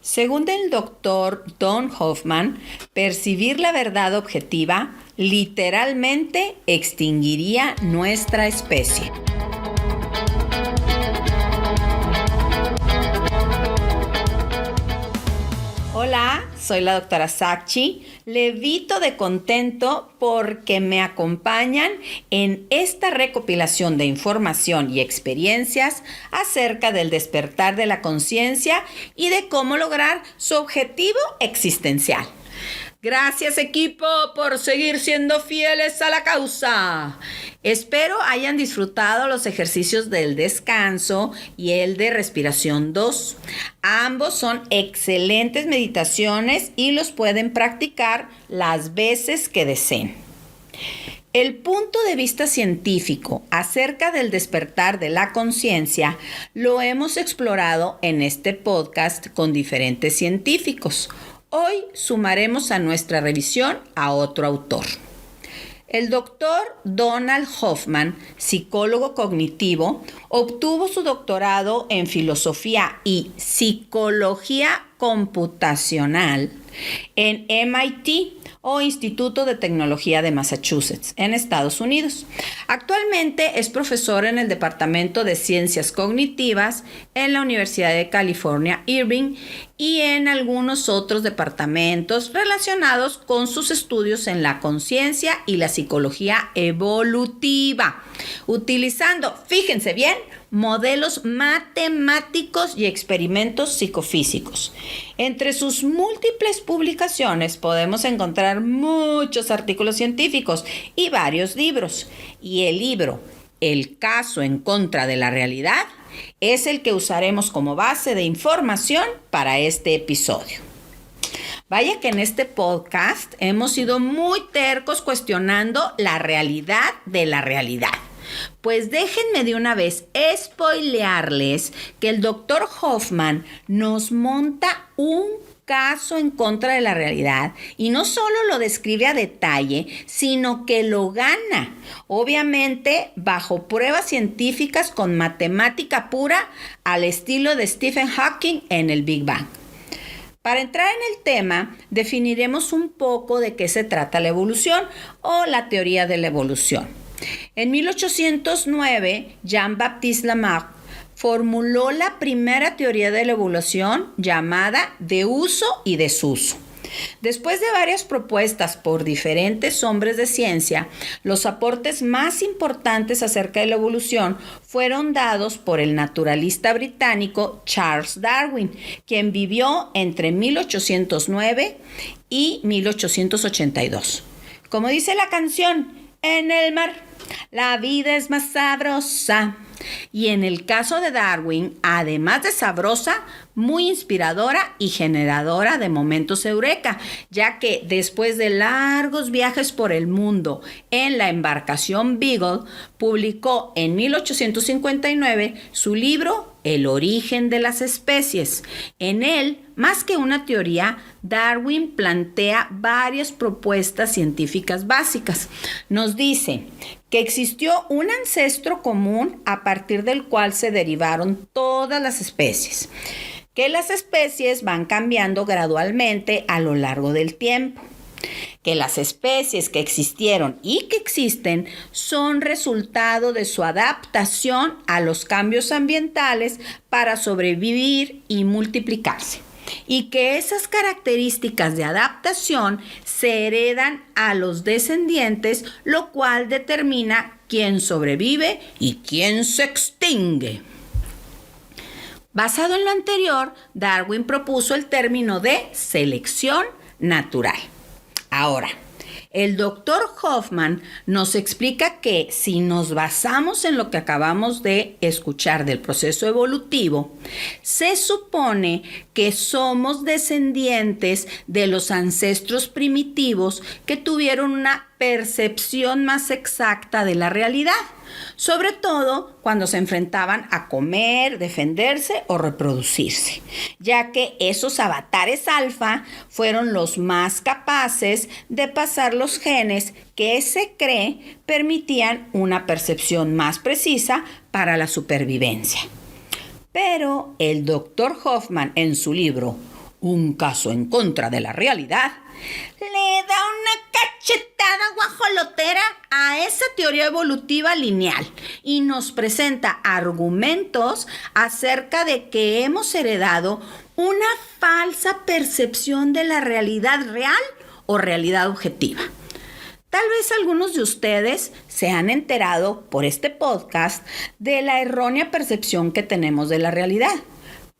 Según el doctor Don Hoffman, percibir la verdad objetiva literalmente extinguiría nuestra especie. Hola, soy la doctora Sachi. Levito de contento porque me acompañan en esta recopilación de información y experiencias acerca del despertar de la conciencia y de cómo lograr su objetivo existencial. Gracias, equipo, por seguir siendo fieles a la causa. Espero hayan disfrutado los ejercicios del descanso y el de respiración 2. Ambos son excelentes meditaciones y los pueden practicar las veces que deseen. El punto de vista científico acerca del despertar de la conciencia lo hemos explorado en este podcast con diferentes científicos. Hoy sumaremos a nuestra revisión a otro autor. El doctor Donald Hoffman, psicólogo cognitivo, obtuvo su doctorado en filosofía y psicología computacional en MIT o Instituto de Tecnología de Massachusetts, en Estados Unidos. Actualmente es profesor en el Departamento de Ciencias Cognitivas en la Universidad de California, Irvine, y en algunos otros departamentos relacionados con sus estudios en la conciencia y la psicología evolutiva, utilizando, fíjense bien, modelos matemáticos y experimentos psicofísicos. Entre sus múltiples publicaciones podemos encontrar muchos artículos científicos y varios libros. Y el libro El caso en contra de la realidad es el que usaremos como base de información para este episodio. Vaya que en este podcast hemos sido muy tercos cuestionando la realidad de la realidad. Pues déjenme de una vez spoilearles que el doctor Hoffman nos monta un caso en contra de la realidad y no solo lo describe a detalle, sino que lo gana, obviamente bajo pruebas científicas con matemática pura al estilo de Stephen Hawking en el Big Bang. Para entrar en el tema, definiremos un poco de qué se trata la evolución o la teoría de la evolución. En 1809, Jean-Baptiste Lamarck formuló la primera teoría de la evolución llamada de uso y desuso. Después de varias propuestas por diferentes hombres de ciencia, los aportes más importantes acerca de la evolución fueron dados por el naturalista británico Charles Darwin, quien vivió entre 1809 y 1882. Como dice la canción, en el mar la vida es más sabrosa. Y en el caso de Darwin, además de sabrosa, muy inspiradora y generadora de momentos eureka, ya que después de largos viajes por el mundo en la embarcación Beagle, publicó en 1859 su libro El origen de las especies. En él, más que una teoría, Darwin plantea varias propuestas científicas básicas. Nos dice que existió un ancestro común a partir del cual se derivaron todas las especies, que las especies van cambiando gradualmente a lo largo del tiempo, que las especies que existieron y que existen son resultado de su adaptación a los cambios ambientales para sobrevivir y multiplicarse, y que esas características de adaptación se heredan a los descendientes, lo cual determina quién sobrevive y quién se extingue. Basado en lo anterior, Darwin propuso el término de selección natural. Ahora, el doctor Hoffman nos explica que si nos basamos en lo que acabamos de escuchar del proceso evolutivo, se supone que somos descendientes de los ancestros primitivos que tuvieron una percepción más exacta de la realidad, sobre todo cuando se enfrentaban a comer, defenderse o reproducirse, ya que esos avatares alfa fueron los más capaces de pasar los genes que se cree permitían una percepción más precisa para la supervivencia. Pero el doctor Hoffman, en su libro un caso en contra de la realidad, le da una cachetada guajolotera a esa teoría evolutiva lineal y nos presenta argumentos acerca de que hemos heredado una falsa percepción de la realidad real o realidad objetiva. Tal vez algunos de ustedes se han enterado por este podcast de la errónea percepción que tenemos de la realidad.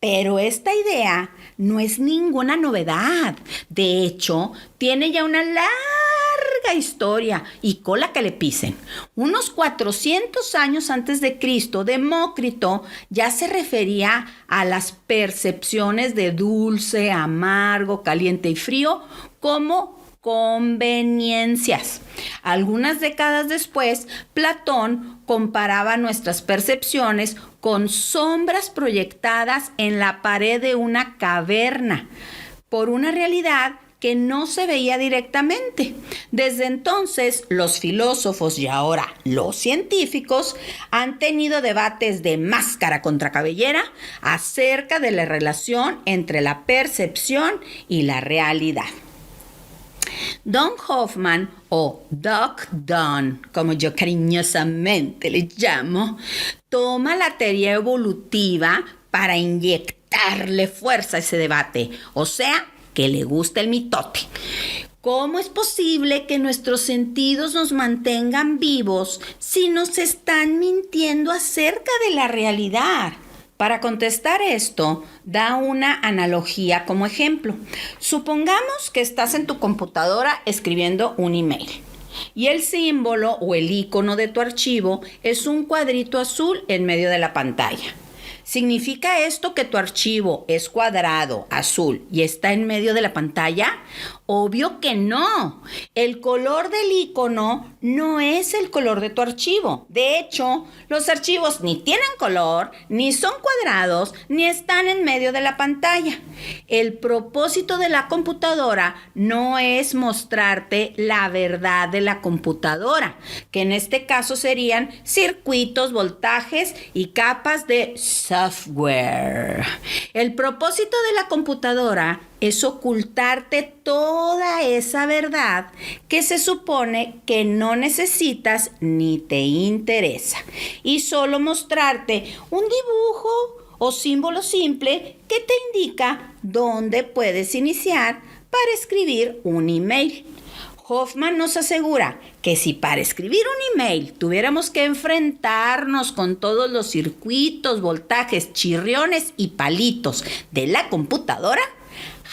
Pero esta idea no es ninguna novedad. De hecho, tiene ya una larga historia y cola que le pisen. Unos 400 años antes de Cristo, Demócrito ya se refería a las percepciones de dulce, amargo, caliente y frío como conveniencias. Algunas décadas después, Platón comparaba nuestras percepciones con sombras proyectadas en la pared de una caverna por una realidad que no se veía directamente. Desde entonces, los filósofos y ahora los científicos han tenido debates de máscara contra cabellera acerca de la relación entre la percepción y la realidad. Don Hoffman, o Doc Don, como yo cariñosamente le llamo, toma la teoría evolutiva para inyectarle fuerza a ese debate, o sea, que le gusta el mitote. ¿Cómo es posible que nuestros sentidos nos mantengan vivos si nos están mintiendo acerca de la realidad? Para contestar esto, da una analogía como ejemplo. Supongamos que estás en tu computadora escribiendo un email y el símbolo o el icono de tu archivo es un cuadrito azul en medio de la pantalla. ¿Significa esto que tu archivo es cuadrado, azul y está en medio de la pantalla? Obvio que no. El color del icono no es el color de tu archivo. De hecho, los archivos ni tienen color, ni son cuadrados, ni están en medio de la pantalla. El propósito de la computadora no es mostrarte la verdad de la computadora, que en este caso serían circuitos, voltajes y capas de software. El propósito de la computadora es ocultarte toda esa verdad que se supone que no necesitas ni te interesa y solo mostrarte un dibujo o símbolo simple que te indica dónde puedes iniciar para escribir un email. Hoffman nos asegura que si para escribir un email tuviéramos que enfrentarnos con todos los circuitos, voltajes, chirriones y palitos de la computadora,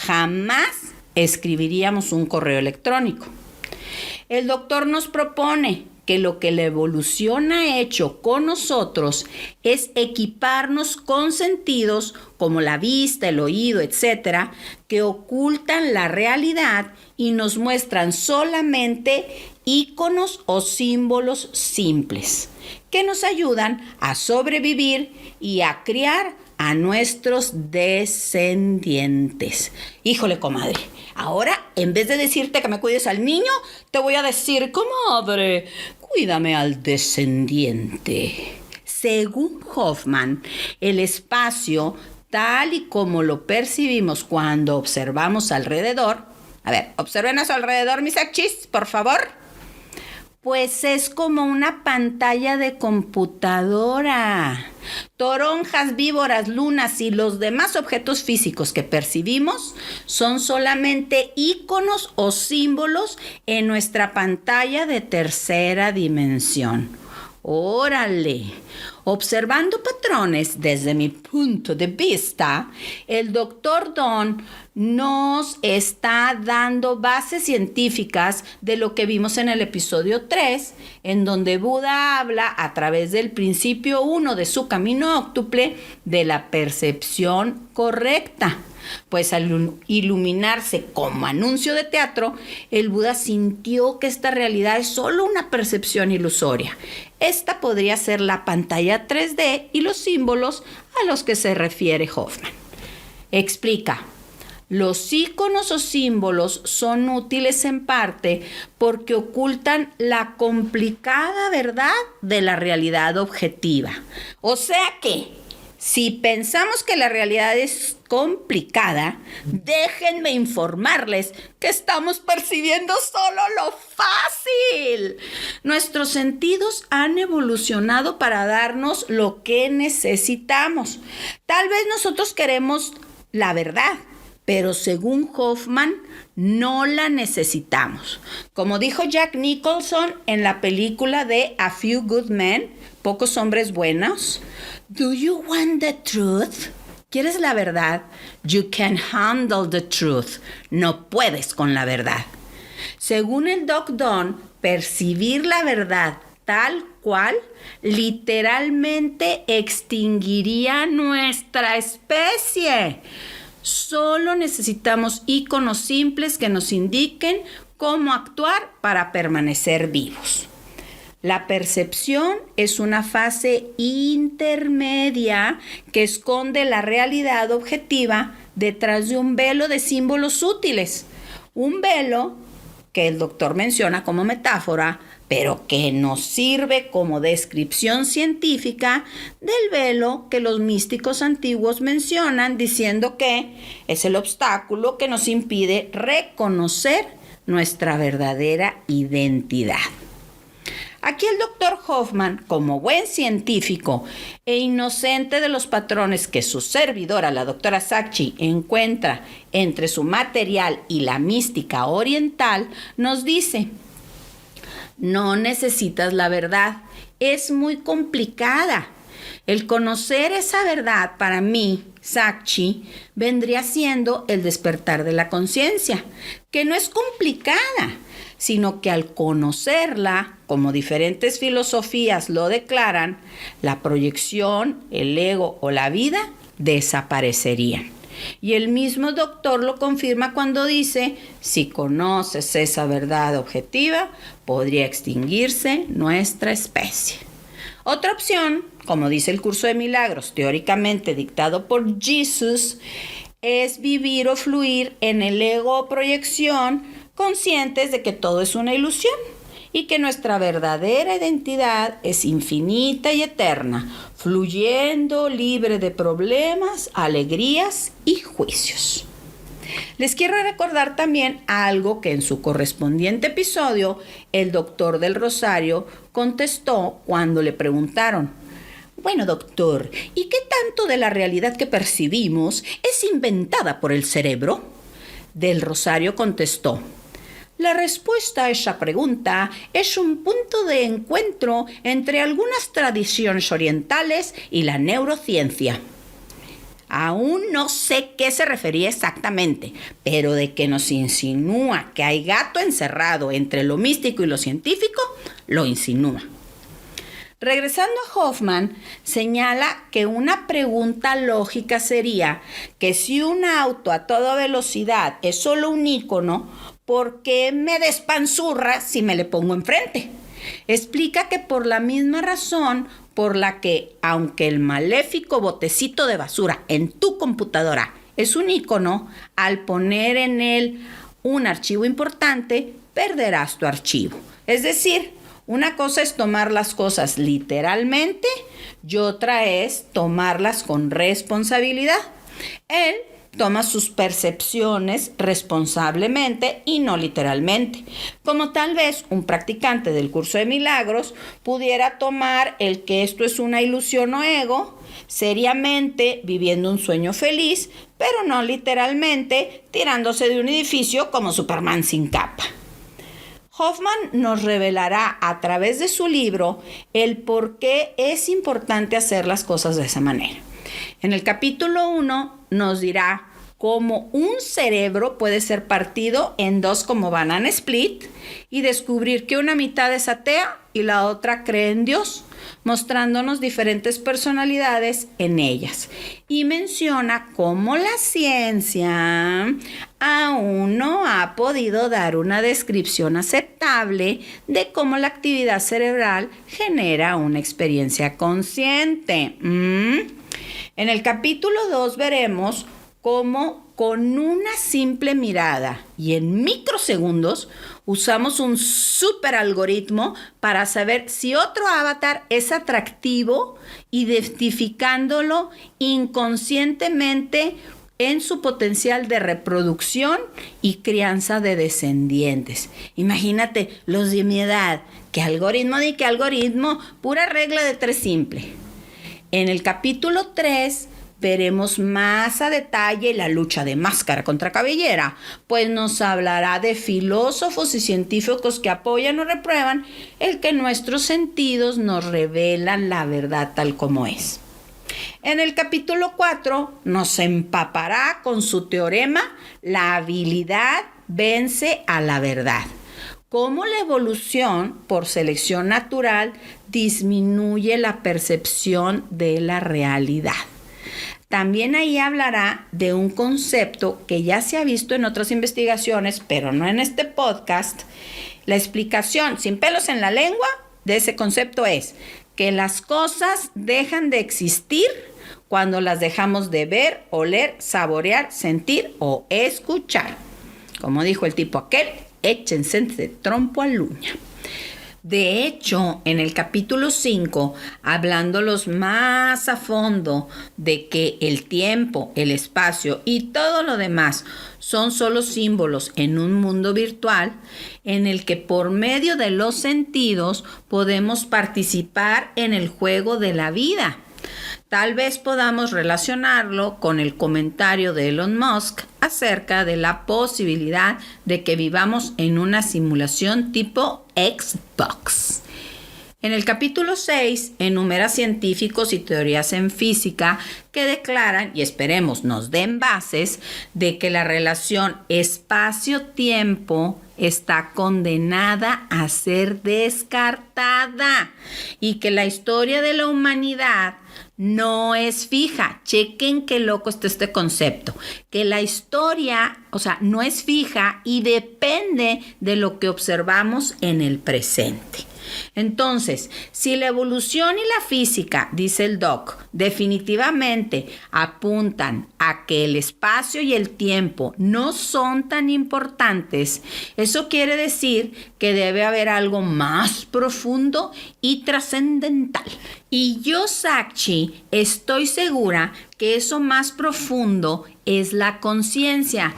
jamás escribiríamos un correo electrónico. El doctor nos propone que lo que la evolución ha hecho con nosotros es equiparnos con sentidos como la vista, el oído, etcétera, que ocultan la realidad y nos muestran solamente íconos o símbolos simples que nos ayudan a sobrevivir y a criar a nuestros descendientes. Híjole, comadre, ahora en vez de decirte que me cuides al niño, te voy a decir, comadre, cuídame al descendiente. Según Hoffman, el espacio, tal y como lo percibimos cuando observamos alrededor, a ver, observen a su alrededor, mis achis, por favor. Pues es como una pantalla de computadora. Toronjas, víboras, lunas y los demás objetos físicos que percibimos son solamente íconos o símbolos en nuestra pantalla de tercera dimensión. ¡Órale! Observando patrones desde mi punto de vista, el doctor Don nos está dando bases científicas de lo que vimos en el episodio 3, en donde Buda habla a través del principio 1 de su camino óctuple de la percepción correcta. Pues al iluminarse como anuncio de teatro, el Buda sintió que esta realidad es solo una percepción ilusoria. Esta podría ser la pantalla 3D y los símbolos a los que se refiere Hoffman. Explica. Los íconos o símbolos son útiles en parte porque ocultan la complicada verdad de la realidad objetiva. O sea que, si pensamos que la realidad es complicada, déjenme informarles que estamos percibiendo solo lo fácil. Nuestros sentidos han evolucionado para darnos lo que necesitamos. Tal vez nosotros queremos la verdad, pero según Hoffman, no la necesitamos. Como dijo Jack Nicholson en la película de A Few Good Men, Pocos Hombres Buenos, ¿Do you want the truth? ¿Quieres la verdad? You can handle the truth. No puedes con la verdad. Según el Doc Don, percibir la verdad tal cual literalmente extinguiría nuestra especie. Solo necesitamos íconos simples que nos indiquen cómo actuar para permanecer vivos. La percepción es una fase intermedia que esconde la realidad objetiva detrás de un velo de símbolos útiles. Un velo que el doctor menciona como metáfora, pero que nos sirve como descripción científica del velo que los místicos antiguos mencionan, diciendo que es el obstáculo que nos impide reconocer nuestra verdadera identidad. Aquí el doctor Hoffman, como buen científico e inocente de los patrones que su servidora, la doctora Sacchi, encuentra entre su material y la mística oriental, nos dice: no necesitas la verdad, es muy complicada. El conocer esa verdad para mí, Sacchi, vendría siendo el despertar de la conciencia, que no es complicada, sino que al conocerla, como diferentes filosofías lo declaran, la proyección, el ego o la vida desaparecerían. Y el mismo doctor lo confirma cuando dice: si conoces esa verdad objetiva, podría extinguirse nuestra especie. Otra opción, como dice el curso de milagros, teóricamente dictado por Jesús, es vivir o fluir en el ego o proyección, conscientes de que todo es una ilusión y que nuestra verdadera identidad es infinita y eterna, fluyendo libre de problemas, alegrías y juicios. Les quiero recordar también algo que en su correspondiente episodio el doctor del Rosario contestó cuando le preguntaron: bueno, doctor, ¿y qué tanto de la realidad que percibimos es inventada por el cerebro? Del Rosario contestó: la respuesta a esa pregunta es un punto de encuentro entre algunas tradiciones orientales y la neurociencia. Aún no sé qué se refería exactamente, pero de que nos insinúa que hay gato encerrado entre lo místico y lo científico, lo insinúa. Regresando a Hoffman, señala que una pregunta lógica sería que si un auto a toda velocidad es solo un ícono, ¿por qué me despanzurra si me le pongo enfrente? Explica que por la misma razón por la que, aunque el maléfico botecito de basura en tu computadora es un ícono, al poner en él un archivo importante, perderás tu archivo. Es decir, una cosa es tomar las cosas literalmente y otra es tomarlas con responsabilidad. Él toma sus percepciones responsablemente y no literalmente, como tal vez un practicante del curso de milagros pudiera tomar el que esto es una ilusión o ego, seriamente viviendo un sueño feliz, pero no literalmente tirándose de un edificio como Superman sin capa. Hoffman nos revelará a través de su libro el por qué es importante hacer las cosas de esa manera. En el capítulo 1 nos dirá cómo un cerebro puede ser partido en dos como banana split y descubrir que una mitad es atea y la otra cree en Dios, mostrándonos diferentes personalidades en ellas. Y menciona cómo la ciencia aún no ha podido dar una descripción aceptable de cómo la actividad cerebral genera una experiencia consciente. En el capítulo 2 veremos cómo con una simple mirada y en microsegundos usamos un super algoritmo para saber si otro avatar es atractivo, identificándolo inconscientemente en su potencial de reproducción y crianza de descendientes. Imagínate los de mi edad, que algoritmo ni que algoritmo, pura regla de 3 simple. En el capítulo 3 veremos más a detalle la lucha de máscara contra cabellera, pues nos hablará de filósofos y científicos que apoyan o reprueban el que nuestros sentidos nos revelan la verdad tal como es. En el capítulo 4 nos empapará con su teorema la habilidad vence a la verdad. Cómo la evolución por selección natural disminuye la percepción de la realidad. También ahí hablará de un concepto que ya se ha visto en otras investigaciones, pero no en este podcast. La explicación sin pelos en la lengua de ese concepto es que las cosas dejan de existir cuando las dejamos de ver, oler, saborear, sentir o escuchar. Como dijo el tipo aquel, échense de trompo a luña. De hecho, en el capítulo 5, hablándolos más a fondo de que el tiempo, el espacio y todo lo demás son solo símbolos en un mundo virtual en el que por medio de los sentidos podemos participar en el juego de la vida. Tal vez podamos relacionarlo con el comentario de Elon Musk acerca de la posibilidad de que vivamos en una simulación tipo Xbox. En el capítulo 6 enumera científicos y teorías en física que declaran, y esperemos nos den bases, de que la relación espacio-tiempo está condenada a ser descartada y que la historia de la humanidad no es fija. Chequen qué loco está este concepto. Que la historia, no es fija y depende de lo que observamos en el presente. Entonces, si la evolución y la física, dice el doc, definitivamente apuntan a que el espacio y el tiempo no son tan importantes, eso quiere decir que debe haber algo más profundo y trascendental. Y yo, Sakshi, estoy segura que eso más profundo es la conciencia.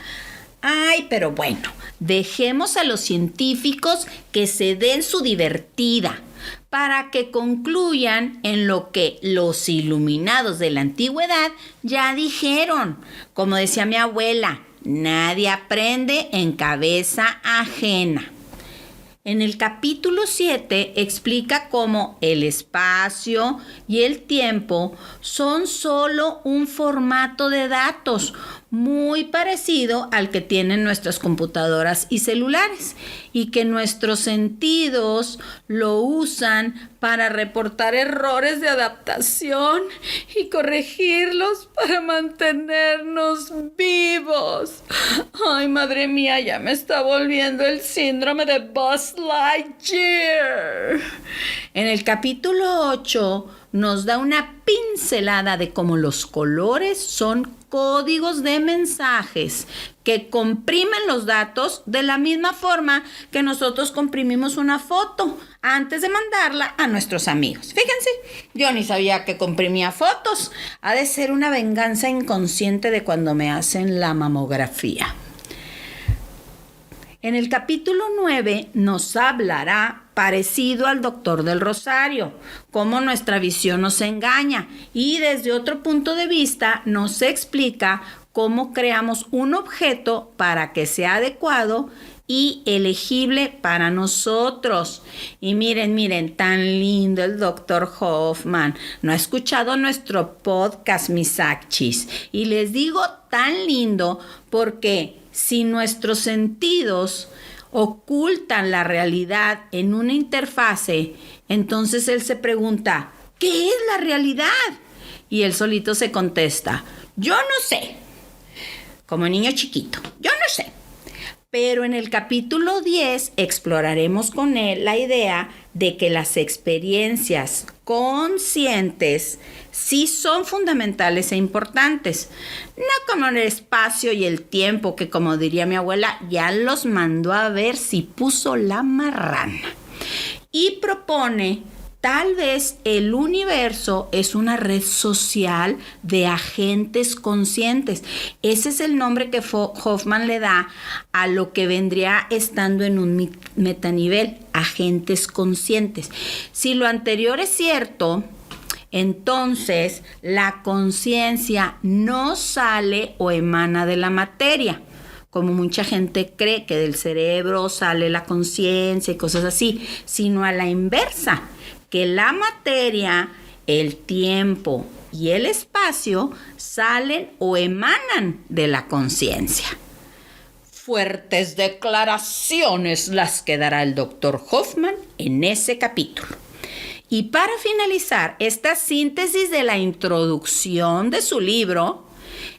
Ay, pero bueno, dejemos a los científicos que se den su divertida para que concluyan en lo que los iluminados de la antigüedad ya dijeron. Como decía mi abuela, nadie aprende en cabeza ajena. En el capítulo 7 explica cómo el espacio y el tiempo son solo un formato de datos muy parecido al que tienen nuestras computadoras y celulares y que nuestros sentidos lo usan para reportar errores de adaptación y corregirlos para mantenernos vivos. Ay, madre mía, ya me está volviendo el síndrome de Buzz Lightyear. En el capítulo 8 nos da una pincelada de cómo los colores son códigos de mensajes que comprimen los datos de la misma forma que nosotros comprimimos una foto antes de mandarla a nuestros amigos. Fíjense, yo ni sabía que comprimía fotos. Ha de ser una venganza inconsciente de cuando me hacen la mamografía. En el capítulo 9 nos hablará, parecido al Doctor del Rosario, cómo nuestra visión nos engaña y desde otro punto de vista nos explica cómo creamos un objeto para que sea adecuado y elegible para nosotros. Y miren, tan lindo el Dr. Hoffman. No ha escuchado nuestro podcast, mis Sakchis. Y les digo tan lindo porque si nuestros sentidos ocultan la realidad en una interfase, entonces él se pregunta, ¿qué es la realidad? Y él solito se contesta, yo no sé. Como niño chiquito, yo no sé. Pero en el capítulo 10 exploraremos con él la idea de que las experiencias conscientes sí son fundamentales e importantes. No como el espacio y el tiempo que, como diría mi abuela, ya los mandó a ver si puso la marrana. Y propone Tal vez el universo es una red social de agentes conscientes. Ese es el nombre que Hoffman le da a lo que vendría estando en un metanivel, agentes conscientes. Si lo anterior es cierto, entonces la conciencia no sale o emana de la materia, como mucha gente cree que del cerebro sale la conciencia y cosas así, sino a la inversa, que la materia, el tiempo y el espacio salen o emanan de la conciencia. Fuertes declaraciones las que dará el Dr. Hoffman en ese capítulo. Y para finalizar esta síntesis de la introducción de su libro,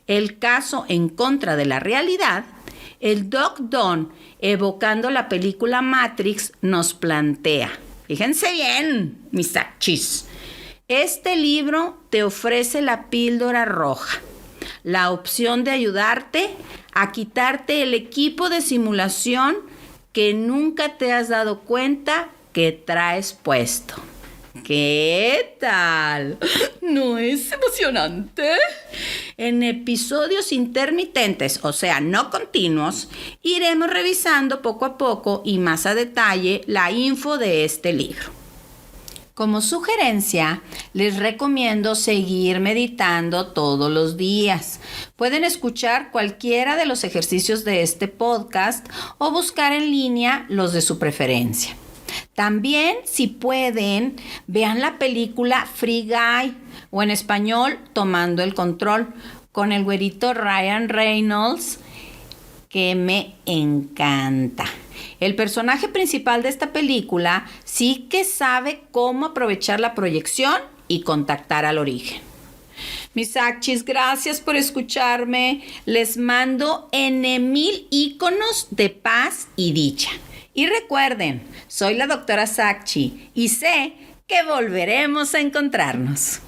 El caso en contra de la realidad, el Doc Don, evocando la película Matrix, nos plantea, fíjense bien, mis achis, este libro te ofrece la píldora roja, la opción de ayudarte a quitarte el equipo de simulación que nunca te has dado cuenta que traes puesto. ¿Qué tal? ¿No es emocionante? En episodios intermitentes, o sea, no continuos, iremos revisando poco a poco y más a detalle la info de este libro. Como sugerencia, les recomiendo seguir meditando todos los días. Pueden escuchar cualquiera de los ejercicios de este podcast o buscar en línea los de su preferencia. También, si pueden, vean la película Free Guy, o en español, Tomando el Control, con el güerito Ryan Reynolds, que me encanta. El personaje principal de esta película sí que sabe cómo aprovechar la proyección y contactar al origen. Mis achis, gracias por escucharme. Les mando N,000 íconos de paz y dicha. Y recuerden, soy la doctora Sakshi y sé que volveremos a encontrarnos.